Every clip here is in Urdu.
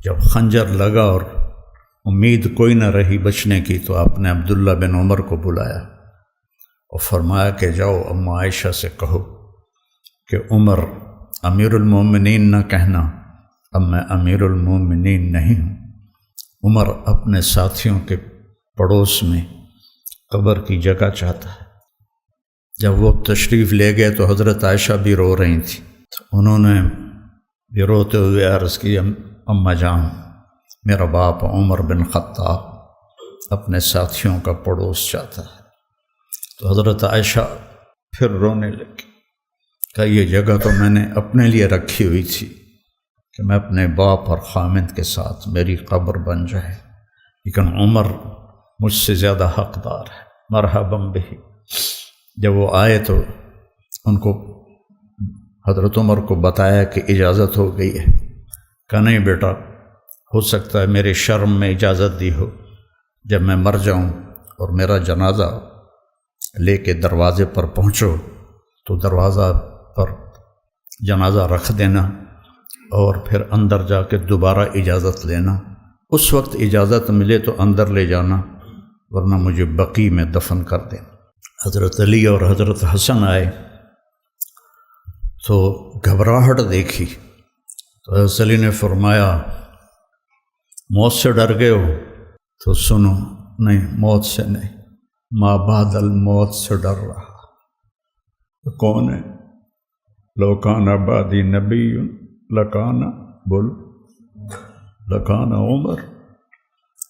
جب خنجر لگا اور امید کوئی نہ رہی بچنے کی تو آپ نے عبداللہ بن عمر کو بلایا اور فرمایا کہ جاؤ اماں عائشہ سے کہو کہ عمر امیر المومنین نہ کہنا، اب میں امیر المومنین نہیں ہوں۔ عمر اپنے ساتھیوں کے پڑوس میں قبر کی جگہ چاہتا ہے۔ جب وہ تشریف لے گئے تو حضرت عائشہ بھی رو رہی تھیں، تو انہوں نے بھی روتے ہوئے عرض کی، اماں جان، میرا باپ عمر بن خطاب اپنے ساتھیوں کا پڑوس چاہتا ہے۔ تو حضرت عائشہ پھر رونے لگی کہ یہ جگہ تو میں نے اپنے لیے رکھی ہوئی تھی کہ میں اپنے باپ اور خامد کے ساتھ میری قبر بن جائے، لیکن عمر مجھ سے زیادہ حقدار ہے، مرحبا بہ۔ جب وہ آئے تو ان کو حضرت عمر کو بتایا کہ اجازت ہو گئی ہے۔ کہا نہیں بیٹا، ہو سکتا ہے میرے شرم میں اجازت دی ہو، جب میں مر جاؤں اور میرا جنازہ لے کے دروازے پر پہنچو تو دروازہ پر جنازہ رکھ دینا اور پھر اندر جا کے دوبارہ اجازت لینا، اس وقت اجازت ملے تو اندر لے جانا، ورنہ مجھے بقیع میں دفن کر دینا۔ حضرت علی اور حضرت حسن آئے تو گھبراہٹ دیکھی تو حضرت علی نے فرمایا موت سے ڈر گئے ہو؟ تو سنو، نہیں موت سے نہیں، ما بعد الموت سے ڈر رہا۔ کون ہے؟ لو کان بعدی نبی لکان، بول لکان عمر۔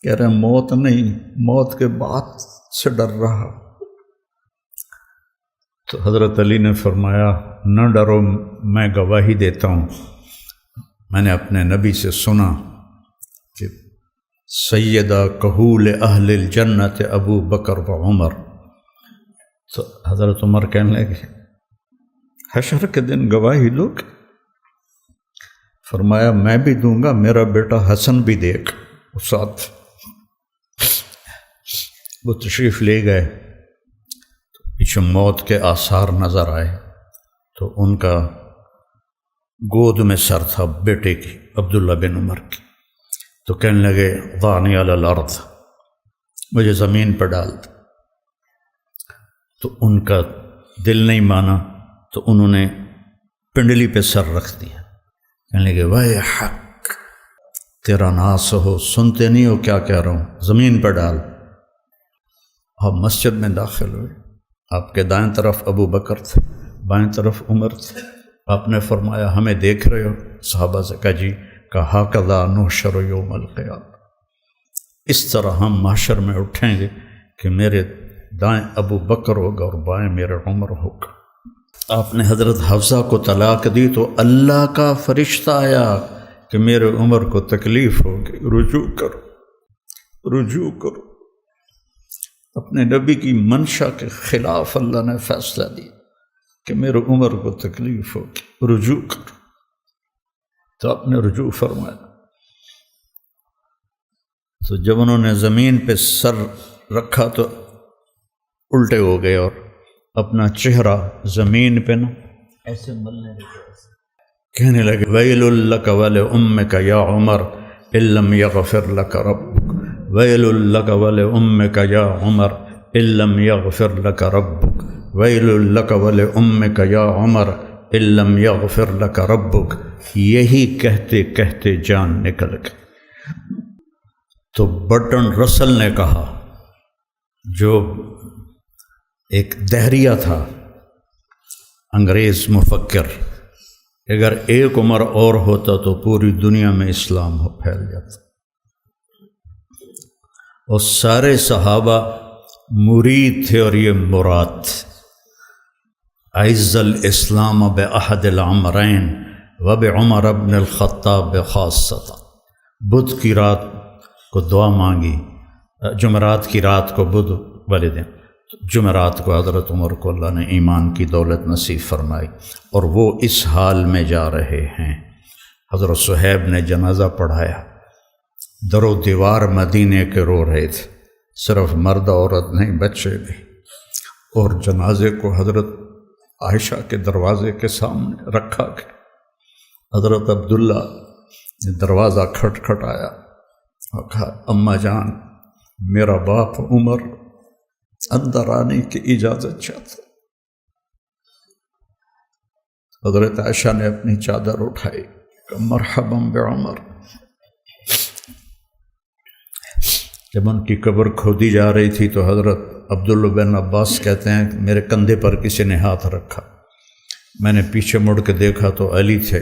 کہہ رہے ہیں موت نہیں، موت کے بعد سے ڈر رہا۔ تو حضرت علی نے فرمایا نہ ڈرو، میں گواہی دیتا ہوں، میں نے اپنے نبی سے سنا کہ سیدہ کہول اہل الجنت ابو بکر و عمر۔ تو حضرت عمر کہنے لگے حشر کے دن گواہی دو؟ فرمایا میں بھی دوں گا، میرا بیٹا حسن بھی دے گا۔ اس ساتھ وہ تشریف لے گئے، پیچھے موت کے آثار نظر آئے تو ان کا گود میں سر تھا بیٹے کی، عبداللہ بن عمر کی۔ تو کہنے لگے ضعنی علی الارض، مجھے زمین پر ڈال دے۔ تو ان کا دل نہیں مانا تو انہوں نے پنڈلی پہ سر رکھ دیا۔ کہنے لگے وے حق، تیرا ناس ہو، سنتے نہیں ہو کیا کہہ رہا ہوں، زمین پر ڈال۔ آپ مسجد میں داخل ہوئے، آپ کے دائیں طرف ابو بکر تھے، بائیں طرف عمر تھے۔ آپ نے فرمایا ہمیں دیکھ رہے ہو؟ صحابہ سے کہا جی۔ کہا ھکذا نحشر یوم القیامہ، اس طرح ہم محشر میں اٹھیں گے کہ میرے دائیں ابو بکر ہوگا اور بائیں میرے عمر ہوگا۔ آپ نے حضرت حفصہ کو طلاق دی تو اللہ کا فرشتہ آیا کہ میرے عمر کو تکلیف ہوگی، رجوع کرو، رجوع کرو۔ اپنے نبی کی منشا کے خلاف اللہ نے فیصلہ دیا کہ میرے عمر کو تکلیف ہوگی، رجوع کرو۔ تو آپ نے رجوع فرمایا۔ تو جب انہوں نے زمین پہ سر رکھا تو الٹے ہو گئے اور اپنا چہرہ زمین پہ نہ ایسے ملنے لگے، کہنے لگے ویل لک ولامک یا عمر ان لم یغفر لک ربک، ویل لک ولامک یا عمر ان لم یغفر لک ربک، ویل لک ولامک یا عمر ان لم یغفر لک ربک۔ یہی کہتے کہتے جان نکل گئی۔ تو برٹن رسل نے کہا، جو ایک دہریہ تھا، انگریز مفکر، اگر ایک عمر اور ہوتا تو پوری دنیا میں اسلام پھیل جاتا، اور سارے صحابہ مرید تھے اور یہ مراد تھے۔ اعز الاسلام باحد العمرین وبعمر بن الخطاب خاصۃ۔ بدھ کی رات کو دعا مانگی، جمعرات کی رات کو بدھ والے دن، جمعرات کو حضرت عمر کو اللہ نے ایمان کی دولت نصیب فرمائی، اور وہ اس حال میں جا رہے ہیں۔ حضرت صہیب نے جنازہ پڑھایا، در و دیوار مدینے کے رو رہے تھے، صرف مرد عورت نہیں، بچے بھی، اور جنازے کو حضرت عائشہ کے دروازے کے سامنے رکھا گیا۔ حضرت عبداللہ دروازہ کھٹکھٹایا اور کہا اماں جان میرا باپ عمر اندر آنے کی اجازت چاہتا۔ حضرت عائشہ نے اپنی چادر اٹھائی کہ مرحبا بعمر۔ جب ان کی قبر کھودی جا رہی تھی تو حضرت عبداللہ بن عباس کہتے ہیں کہ میرے کندھے پر کسی نے ہاتھ رکھا، میں نے پیچھے مڑ کے دیکھا تو علی تھے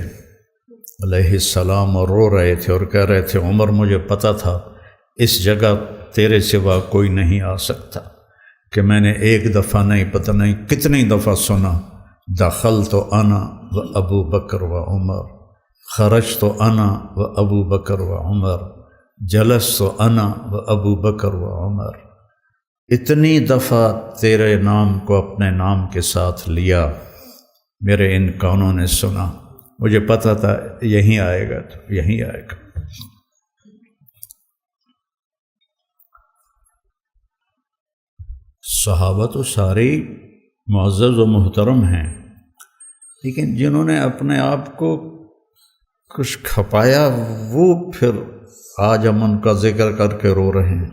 علیہ السلام، اور رو رہے تھے اور کہہ رہے تھے عمر مجھے پتہ تھا اس جگہ تیرے سوا کوئی نہیں آ سکتا، کہ میں نے ایک دفعہ نہیں پتہ نہیں کتنی دفعہ سنا دخلت انا و ابو بکر و عمر، خرجت انا و ابو بکر و عمر، جلست انا و ابو بکر و عمر۔ اتنی دفعہ تیرے نام کو اپنے نام کے ساتھ لیا، میرے ان کانوں نے سنا، مجھے پتہ تھا یہیں آئے گا تو یہیں آئے گا۔ صحابہ تو سارے معزز و محترم ہیں، لیکن جنہوں نے اپنے آپ کو کچھ کھپایا وہ پھر آج ہم ان کا ذکر کر کے رو رہے ہیں۔